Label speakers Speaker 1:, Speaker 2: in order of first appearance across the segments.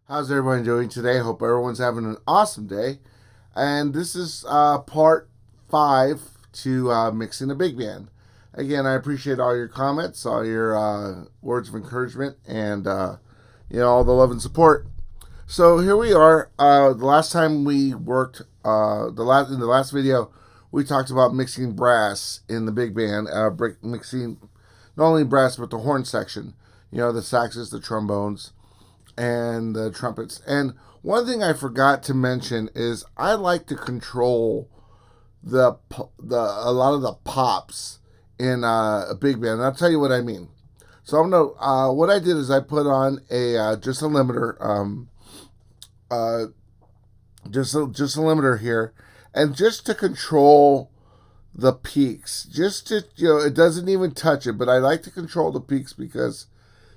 Speaker 1: How's everyone doing today? Hope everyone's having an awesome day. And this is part 5 to mixing a big band. Again, I appreciate all your comments, all your words of encouragement, and all the love and support. So here we are. The last time we worked, in the last video, we talked about mixing brass in the big band, mixing not only brass but the horn section. The saxes, the trombones, and the trumpets. And one thing I forgot to mention is I like to control a lot of the pops in a big band. And I'll tell you what I mean. So I'm gonna what I did is I put on just a limiter, just a limiter here, and just to control the peaks, just to it doesn't even touch it, but I like to control the peaks because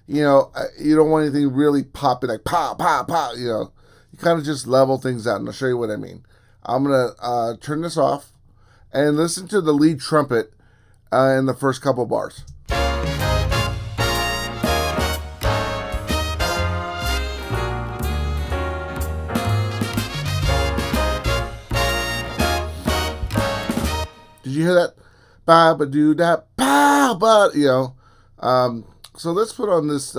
Speaker 1: you don't want anything really popping, like pop, pop, pop. You kind of just level things out, and I'll show you what I mean. I'm going to turn this off and listen to the lead trumpet in the first couple bars. Did you hear that? Ba-ba-doo-da, ba-ba, So let's put on this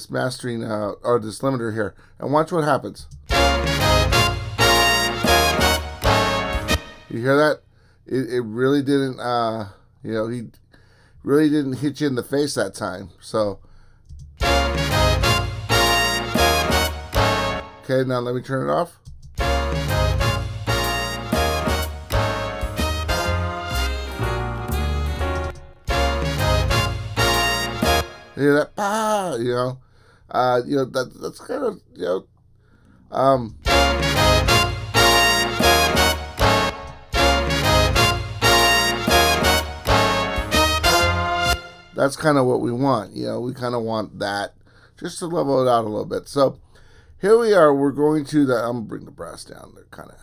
Speaker 1: mastering or this limiter here and watch what happens. You hear that? It really didn't he really didn't hit you in the face that time. So okay, now let me turn it off. You hear that? That's kind of, that's kind of what we want. We kind of want that just to level it out a little bit. So here we are. We're going to I'm going to bring the brass down there, kind of.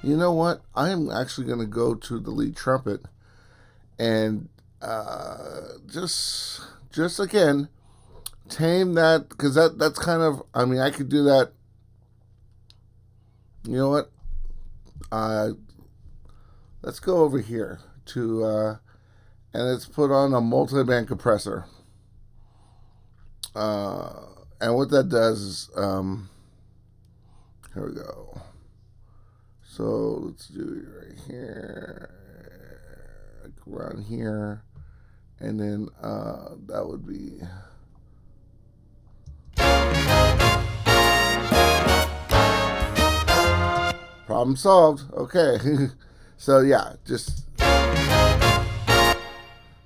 Speaker 1: You know what? I am actually going to go to the lead trumpet and just again tame that, because that's kind of, I could do that. You know what? Let's go over here to and let's put on a multi-band compressor. And what that does is here we go. So let's do it right here, around here, and then that would be problem solved. Okay, so yeah, just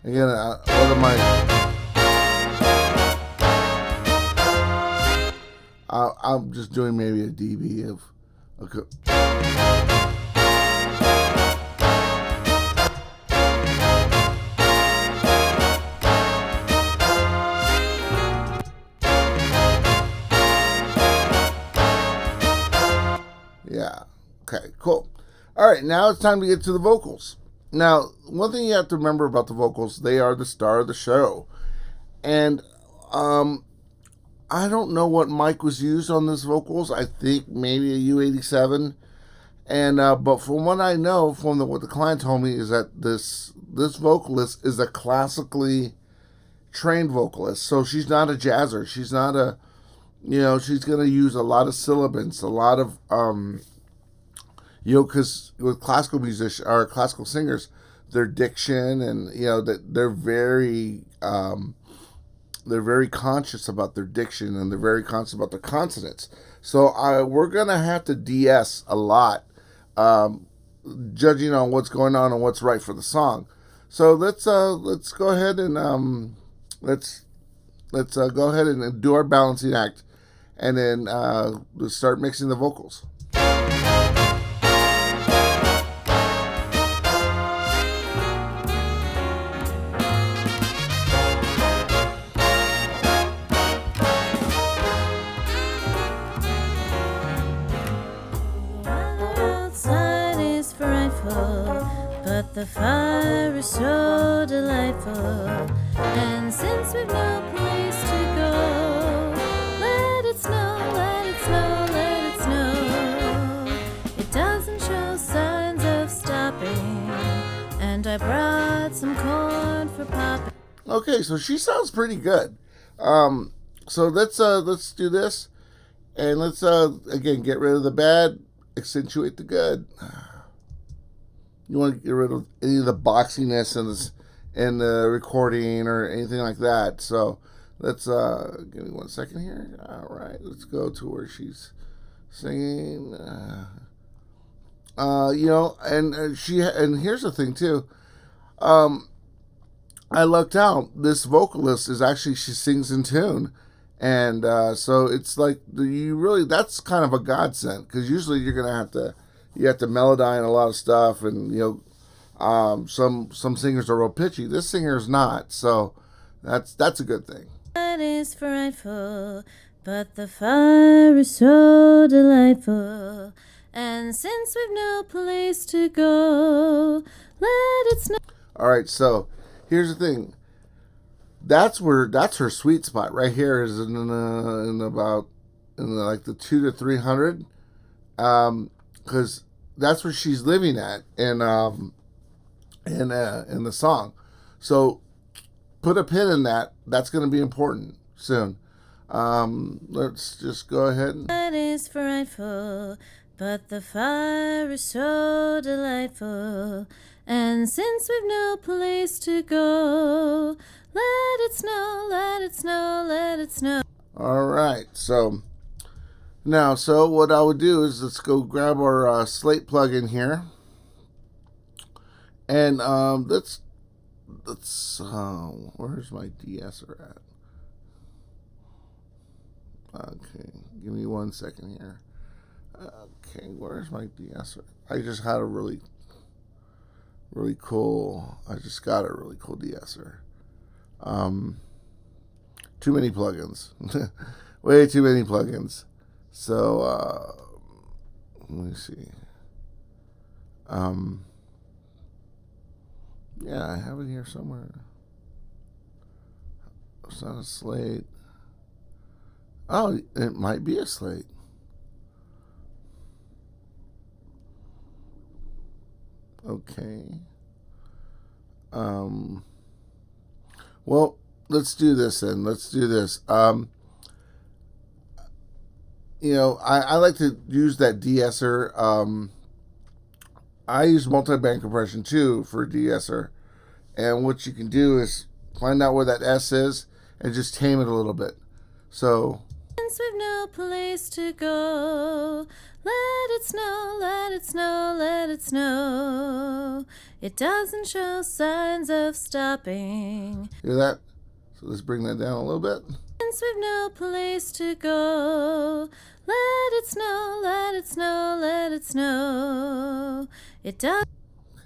Speaker 1: again, what am I'm just doing maybe a dB of okay. Yeah. Okay, cool. All right, now it's time to get to the vocals. Now, one thing you have to remember about the vocals, they are the star of the show. And I don't know what mic was used on this vocals. I think maybe a U87. And but from what I know, from what the client told me, is that this vocalist is a classically trained vocalist. So she's not a jazzer. She's not a she's going to use a lot of syllabants, a lot of, because with classical musicians or classical singers, their diction and, that they're very conscious about their diction, and they're very conscious about their consonants. So we're going to have to DS a lot, judging on what's going on and what's right for the song. So let's go ahead and let's go ahead and do our balancing act. And then let's start mixing the vocals.
Speaker 2: Outside is frightful. but the fire is so delightful. And since we've no place to go, let it snow, let it snow, let it snow. It doesn't show signs of stopping, and I brought some corn for popping.
Speaker 1: Okay, so she sounds pretty good. So let's do this, and let's again get rid of the bad, accentuate the good. You want to get rid of any of the boxiness in the recording or anything like that. So let's give me 1 second here. All right, let's go to where she's singing. You know, and here's the thing too. I lucked out. This vocalist is actually, she sings in tune. And so it's like that's kind of a godsend, because usually you have to melodyne a lot of stuff, and some singers are real pitchy. This singer is not, so that's a good thing.
Speaker 2: That is frightful, but the fire is so delightful. And since we've no place to go, let it snow.
Speaker 1: All right, so here's the thing. That's her sweet spot right here, is in like the 200 to 300, because that's where she's living at in the song. So put a pin in that. That's going to be important soon. Let's just go ahead.
Speaker 2: That is frightful, but the fire is so delightful. And since we've no place to go, let it snow, let it snow, let it snow.
Speaker 1: All right, so now, what I would do is let's go grab our slate plug in here, and let's where's my de-esser at? Okay, give me 1 second here. Okay, where's my de-esser? I just had a really cool. I just got a really cool de-esser. Too many plugins. Way too many plugins. So let me see. Yeah, I have it here somewhere. It's not a slate. Oh, it might be a slate. Okay. Well, let's do this then. Let's do this. I like to use that de-esser. I use multi-band compression too for de-esser. And what you can do is find out where that S is and just tame it a little bit. So,
Speaker 2: since we've no place to go, let it snow, let it snow, let it snow. It doesn't show signs of stopping.
Speaker 1: Hear that? So let's bring that down a little bit.
Speaker 2: Since we've no place to go, let it snow, let it snow, let it snow. It does.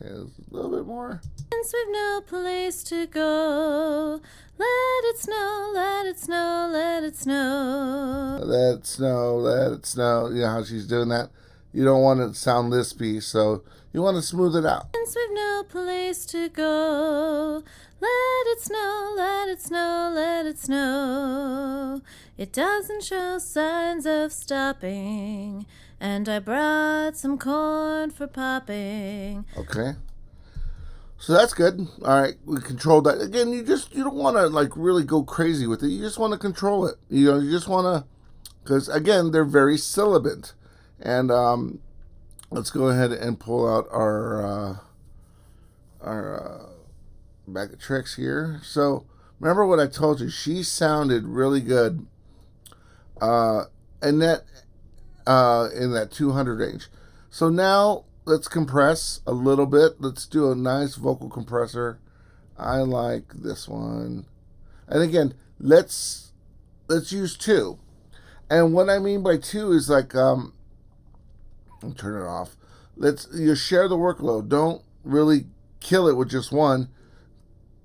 Speaker 1: Okay, a little bit more.
Speaker 2: Since we've no place to go, let it snow, let it snow, let it snow.
Speaker 1: Let it snow, let it snow. You know how she's doing that? You don't want it to sound lispy, so you want to smooth it out.
Speaker 2: Since we've no place to go, let it snow, let it snow, let it snow. It doesn't show signs of stopping, and I brought some corn for popping.
Speaker 1: Okay. So that's good. All right, we controlled that. Again, you don't want to like really go crazy with it. You just want to control it. You just want to, because again, they're very sibilant. And let's go ahead and pull out our bag of tricks here. So remember what I told you? She sounded really good, and that in that 200 range. So now let's compress a little bit. Let's do a nice vocal compressor. I like this one. And again, let's use 2. And what I mean by 2 is like I'll turn it off. You share the workload. Don't really kill it with just 1.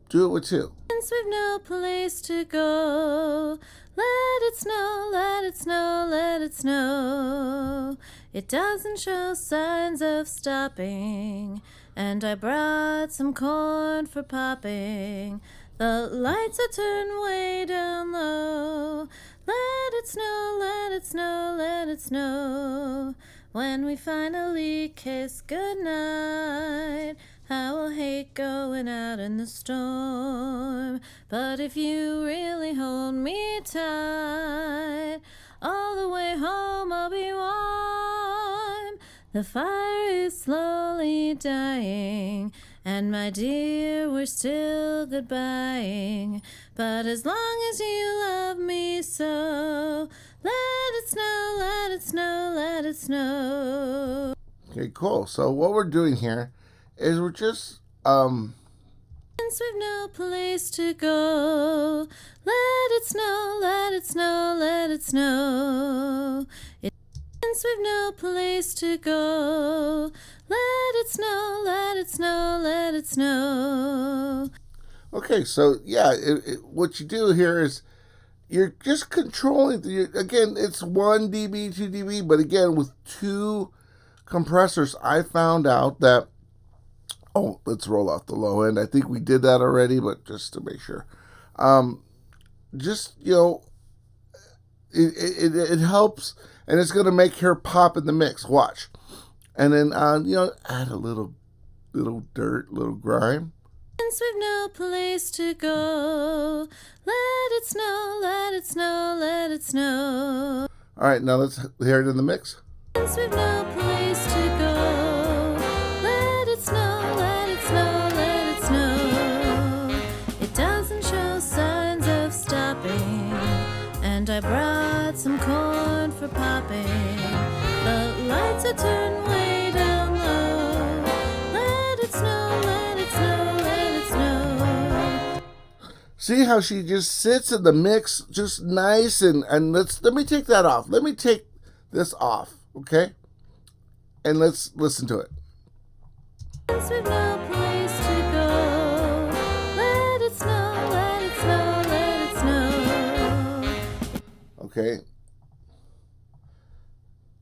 Speaker 1: Do it with 2.
Speaker 2: Since we've no place to go, let it snow, let it snow, let it snow. It doesn't show signs of stopping, and I brought some corn for popping. The lights are turned way down low. Let it snow, let it snow, let it snow. When we finally kiss goodnight, I will hate going out in the storm. But if you really hold me tight, all the way home I'll be warm. The fire is slowly dying, and my dear, we're still goodbying. But as long as you love me so, let it snow, let it snow, let it snow.
Speaker 1: Okay, cool. So what we're doing here is we're just
Speaker 2: Since we've no place to go, let it snow, let it snow, let it snow. Since we've no place to go, let it snow, let it snow, let it snow.
Speaker 1: okay. So yeah, what you do here is you're just controlling. Again, it's 1 dB, 2 dB, but again with 2 compressors, I found out that. Oh, let's roll out the low end. I think we did that already, but just to make sure. Just, it helps, and it's going to make her pop in the mix. Watch. And then, add a little dirt, little grime.
Speaker 2: Since we've no place to go, let it snow, let it snow, let it snow.
Speaker 1: All right, now let's hear it in the mix.
Speaker 2: Since we've no place to go, let it snow, let it snow, let it snow. It doesn't show signs of stopping, and I brought some corn for popping. The lights are turned way down low. Let it snow, let it snow, let it snow.
Speaker 1: See how she just sits in the mix, just nice, and let me take that off. Let me take this off, okay? And let's listen to it.
Speaker 2: Since we've no place to go, let it snow, let it snow, let it snow.
Speaker 1: Okay.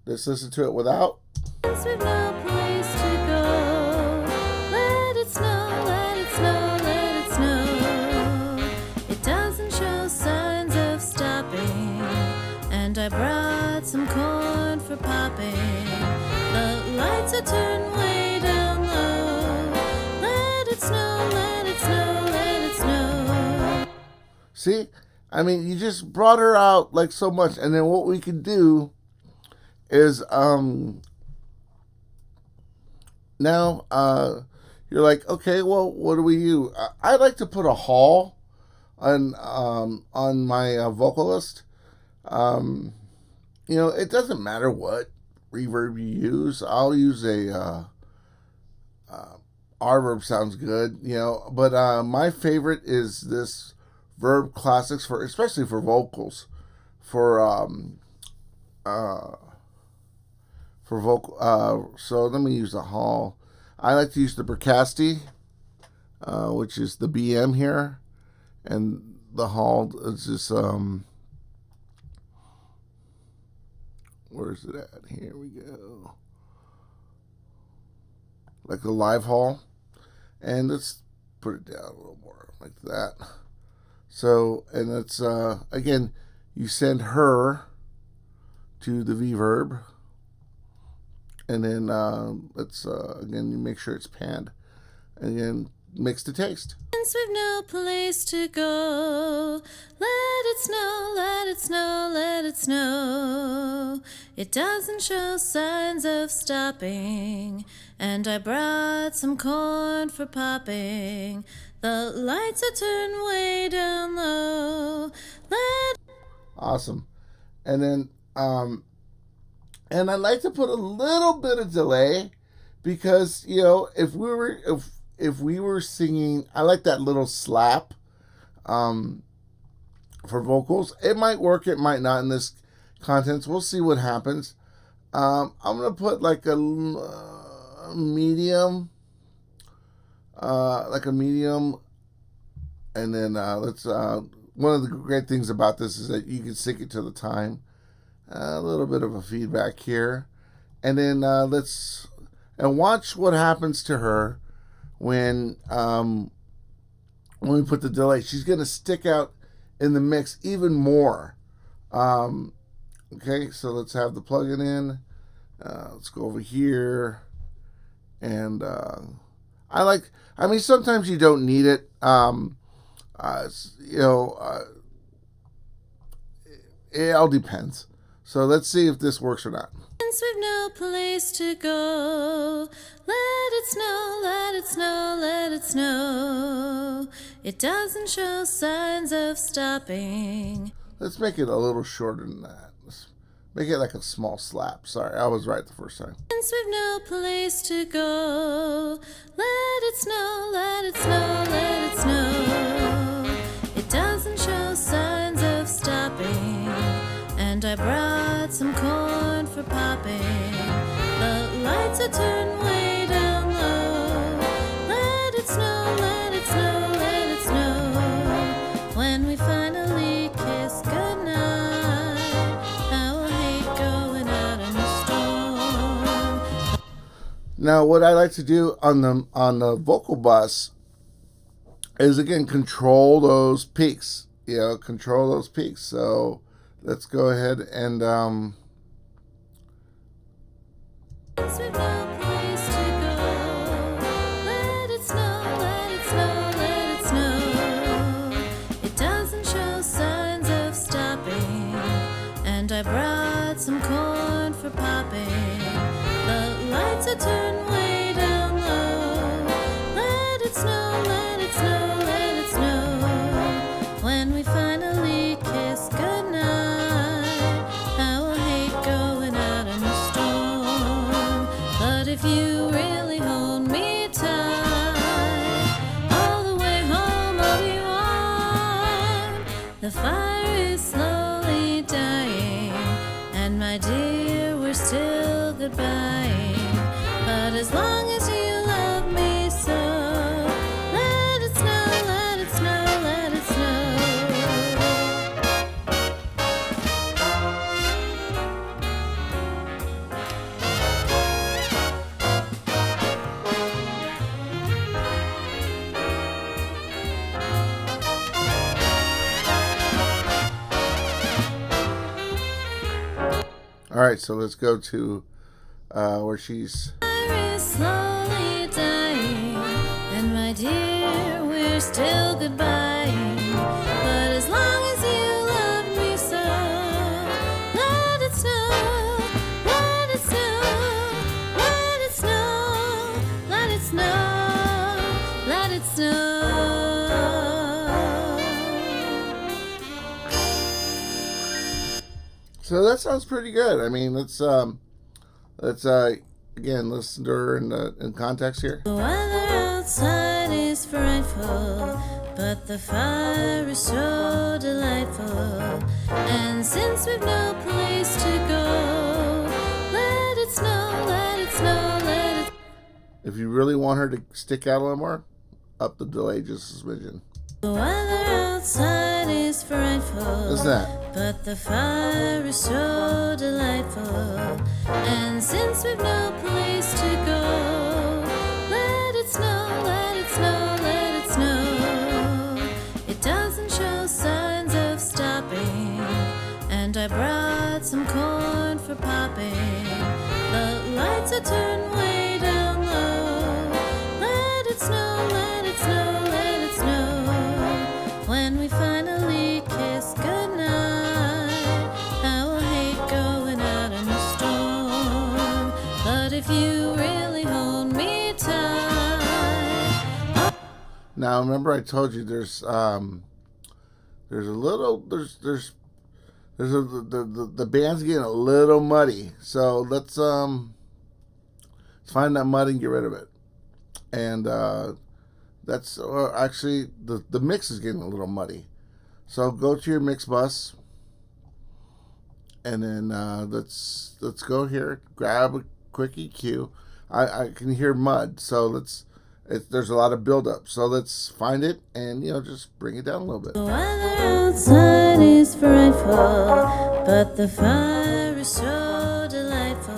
Speaker 1: Let's listen to it without.
Speaker 2: Since we've no place to go, let it snow, let it snow, let it snow. It doesn't show signs of stopping, and I brought some corn for popping. The lights are turned way down low. Let it snow, let it snow, let it snow.
Speaker 1: See? I mean, you just brought her out like so much. And then what we can do is now you're like, okay, well, what do we do? I like to put a hall on my vocalist. It doesn't matter what reverb you use. I'll use a Reverb sounds good, but my favorite is this Verb Classics, especially for vocals, for vocal. So let me use the hall. I like to use the Bricasti, which is the BM here, and the hall is just where's it at? Here we go. Like a live hall, and let's put it down a little more like that. So, and it's again, you send her to the reverb, and then let's again, you make sure it's panned, and then mix to taste.
Speaker 2: Since we've no place to go, let it snow, let it snow, let it snow. It doesn't show signs of stopping, and I brought some corn for popping. The lights are turned way down low.
Speaker 1: Awesome. And then and I like to put a little bit of delay, because if we were singing, I like that little slap for vocals. It might work, it might not in this contents. We'll see what happens. I'm gonna put like a medium And then let's. One of the great things about this is that you can sync it to the time. A little bit of a feedback here, and then let's watch what happens to her when we put the delay. She's gonna stick out in the mix even more. Okay, so let's have the plugin in. Let's go over here, and I mean, sometimes you don't need it. It all depends. So let's see if this works or not.
Speaker 2: Since we've no place to go, let it snow, let it snow, let it snow. It doesn't show signs of stopping.
Speaker 1: Let's make it a little shorter than that. Let's make it like a small slap. Sorry, I was right the first time.
Speaker 2: Since we've no place to go, let it snow, let it snow, let it snow. It doesn't show signs of stopping. And I brought some corn for popping. The lights are turned way down low. Let it snow, let it snow, let it snow. When we finally kiss goodnight, I will hate going out in the storm.
Speaker 1: Now, what I like to do on the vocal bus is, again, control those peaks. Control those peaks. So let's go ahead and
Speaker 2: Since we've no place to go, let it snow, let it snow, let it snow. It doesn't show signs of stopping. And I brought some corn for popping. The lights are turned way down low. Let it snow, let it snow, let it snow. When we finally kiss goodnight, I will hate going out in the storm. But if you really hold me tight, all the way home I'll be warm. The fire is slowly dying, and my dear, we're still goodbying. But as long as you love me so, let it snow, let it snow, let it snow.
Speaker 1: all right. So let's go to where she's.
Speaker 2: Fire is slowly dying, and my dear, we're still goodbying. But as long as you love me so, let it snow, let it snow, let it snow, let it snow, let it snow.
Speaker 1: So that sounds pretty good. I mean, let's again listen to her in context here.
Speaker 2: The weather outside is frightful, but the fire is so delightful. And since we've no place to go, let it snow, let it snow, let it.
Speaker 1: If you really want her to stick out a little more, up the delay just a smidgen.
Speaker 2: The weather outside is frightful,
Speaker 1: What's that?
Speaker 2: but the fire is so delightful. And since we've no place to go, let it snow, let it snow, let it snow. It doesn't show signs of stopping. And I brought some corn for popping. The lights are turned way down low. Let it snow, let it snow, let it snow. When we finally kiss goodnight, I will hate going out in the storm. But if you really hold me tight.
Speaker 1: Now remember, I told you there's a little the band's getting a little muddy. So let's find that mud and get rid of it. And that's actually the mix is getting a little muddy. So go to your mix bus, and then let's go here. Grab a quick EQ. I can hear mud, so let's There's a lot of buildup. So let's find it and, you know, just bring it down a little bit.
Speaker 2: The weather outside is frightful, but the fire is so delightful.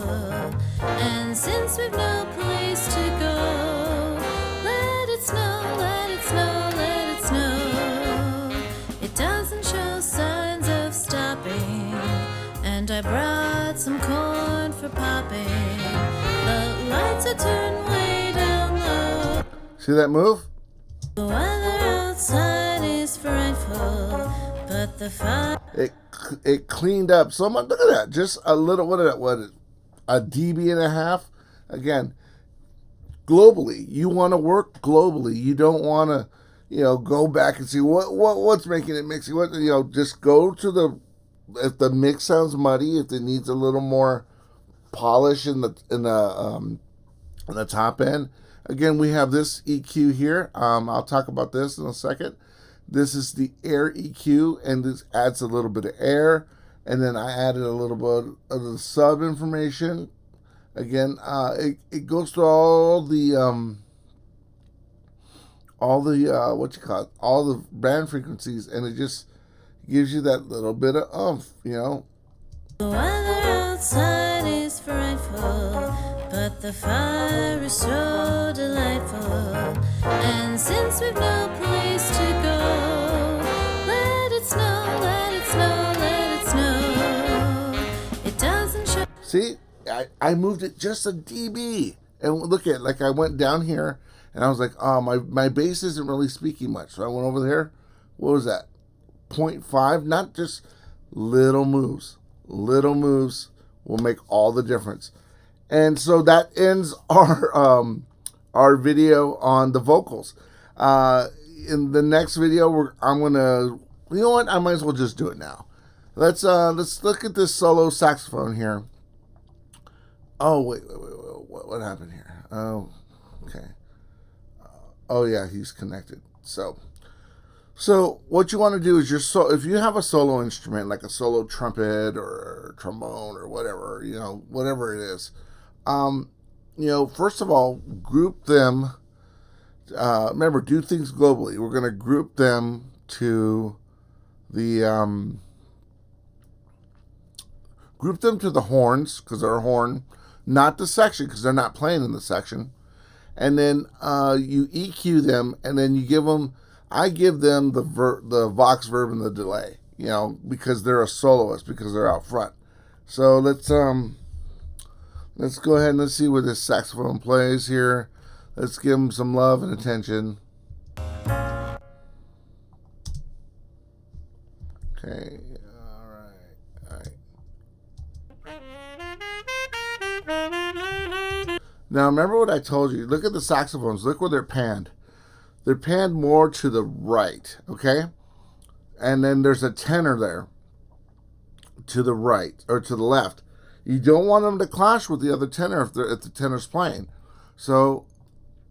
Speaker 2: And since we've no place to go, let it snow, let it snow, let it snow. It doesn't show signs of stopping, and I brought some corn for popping. The lights are turned way down low.
Speaker 1: See that move?
Speaker 2: The weather outside is frightful, but the fire...
Speaker 1: It cleaned up so much. Look at that. Just a little, what a dB and a half. Again, globally, you want to work globally. You don't want to, you know, go back and see what's making it mixy. What, you know, just go to if the mix sounds muddy, if it needs a little more polish in the top end. Again, we have this EQ here. I'll talk about this in a second. This is the air EQ, and this adds a little bit of air. And then I added a little bit of the sub information. Again, it goes through all the what you call it, all the band frequencies, and it just gives you that little bit of oomph, you know.
Speaker 2: The weather outside is frightful, but the fire is so delightful. And since we've no place to go, let it snow, let it snow, let it snow. It doesn't show.
Speaker 1: See, I moved it just a dB, and look at it, like I went down here, and I was like, oh, my bass isn't really speaking much, so I went over there. What was that? 0.5, not just little moves. Little moves will make all the difference. And so that ends our video on the vocals. In the next video, I'm gonna, you know what? I might as well just do it now. Let's look at this solo saxophone here. Oh wait, what happened here? Oh, okay. Oh yeah, he's connected. So what you want to do is if you have a solo instrument like a solo trumpet or trombone or whatever, you know, whatever it is, you know, first of all, group them. Remember, do things globally. We're going to group them to the horns, because they're a horn, not the section, because they're not playing in the section. And then you EQ them, and then you give them. I give them the Vox, Verb, and the delay, you know, because they're a soloist, because they're out front. So let's go ahead and let's see where this saxophone plays here. Let's give him some love and attention. Okay, all right. Now remember what I told you. Look at the saxophones. Look where they're panned. They're panned more to the right, okay? And then there's a tenor there to the right or to the left. You don't want them to clash with the other tenor if the tenor's playing. So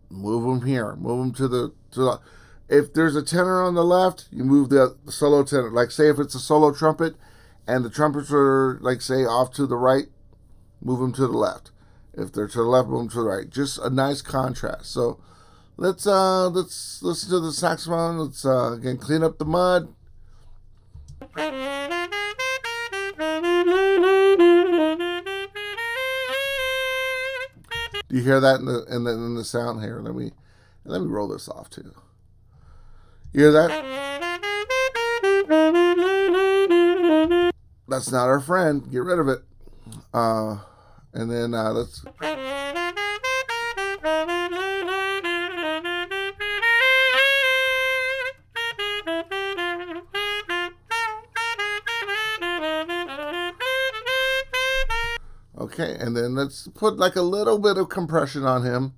Speaker 1: move them here. Move them to the. If there's a tenor on the left, you move the solo tenor. Like say if it's a solo trumpet and the trumpets are like say off to the right, move them to the left. If they're to the left, move them to the right. Just a nice contrast. So let's listen to the saxophone. Let's again clean up the mud. Do you hear that in the sound here? Let me roll this off too. You hear that? That's not our friend. Get rid of it. And then let's. Okay, and then let's put like a little bit of compression on him.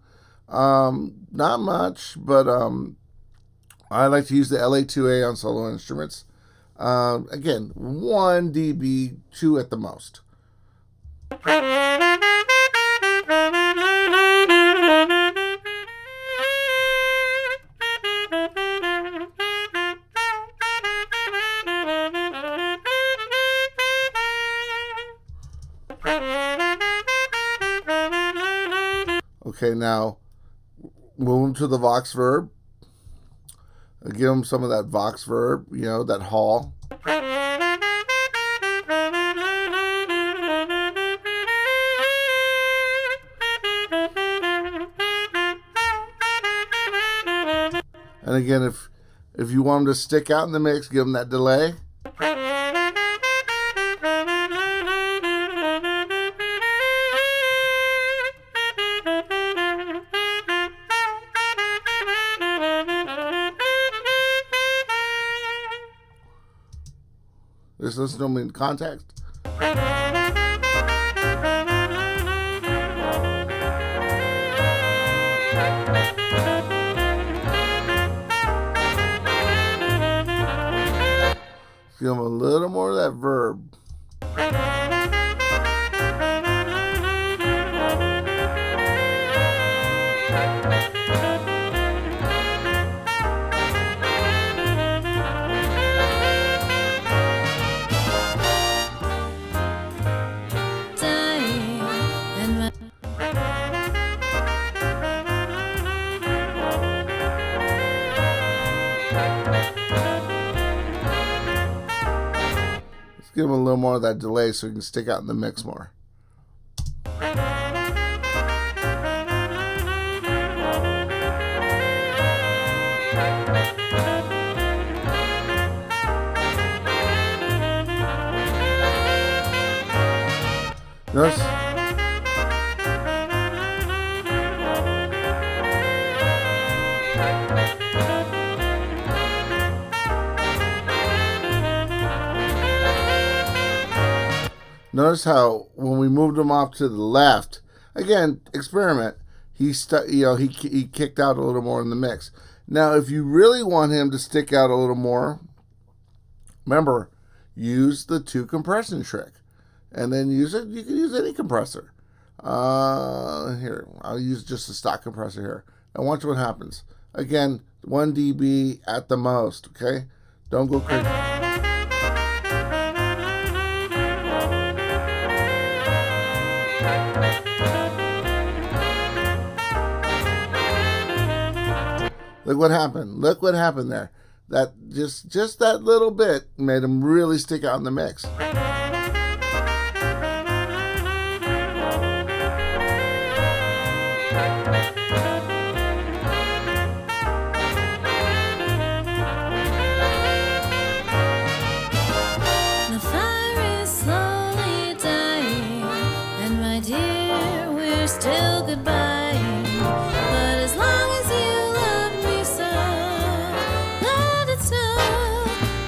Speaker 1: Not much, but I like to use the LA2A on solo instruments. Again, 1 dB, 2 at the most. Okay, now move them to the Vox Verb. Give them some of that Vox Verb, you know, that hall. And again, if you want them to stick out in the mix, give them that delay. Just listen to them in context. Give them a little more of that verb. Give them a little more of that delay so you can stick out in the mix more. Notice? Notice how when we moved him off to the left, again, experiment. He kicked out a little more in the mix. Now, if you really want him to stick out a little more, remember, use the 2 compression trick, and then use it. You can use any compressor. Here, I'll use just a stock compressor here. And watch what happens. Again, 1 dB at the most. Okay, don't go crazy. Look what happened. Look what happened there. That just that little bit made him really stick out in the mix.
Speaker 2: The fire is slowly dying, and my dear, we're still goodbye. But as long as you love me so, let it snow,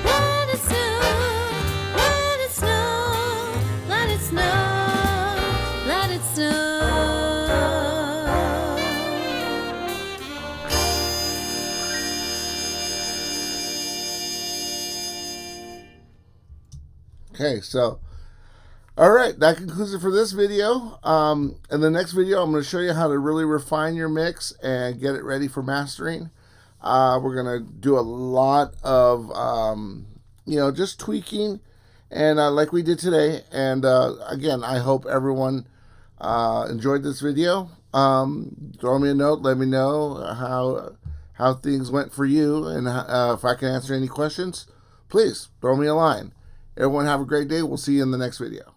Speaker 2: let it snow, let it snow, let it snow, let it snow.
Speaker 1: Okay, so, all right, that concludes it for this video. In the next video, I'm going to show you how to really refine your mix and get it ready for mastering. We're going to do a lot of, just tweaking, and like we did today. And again, I hope everyone enjoyed this video. Throw me a note, let me know how things went for you, and if I can answer any questions, please throw me a line. Everyone have a great day. We'll see you in the next video.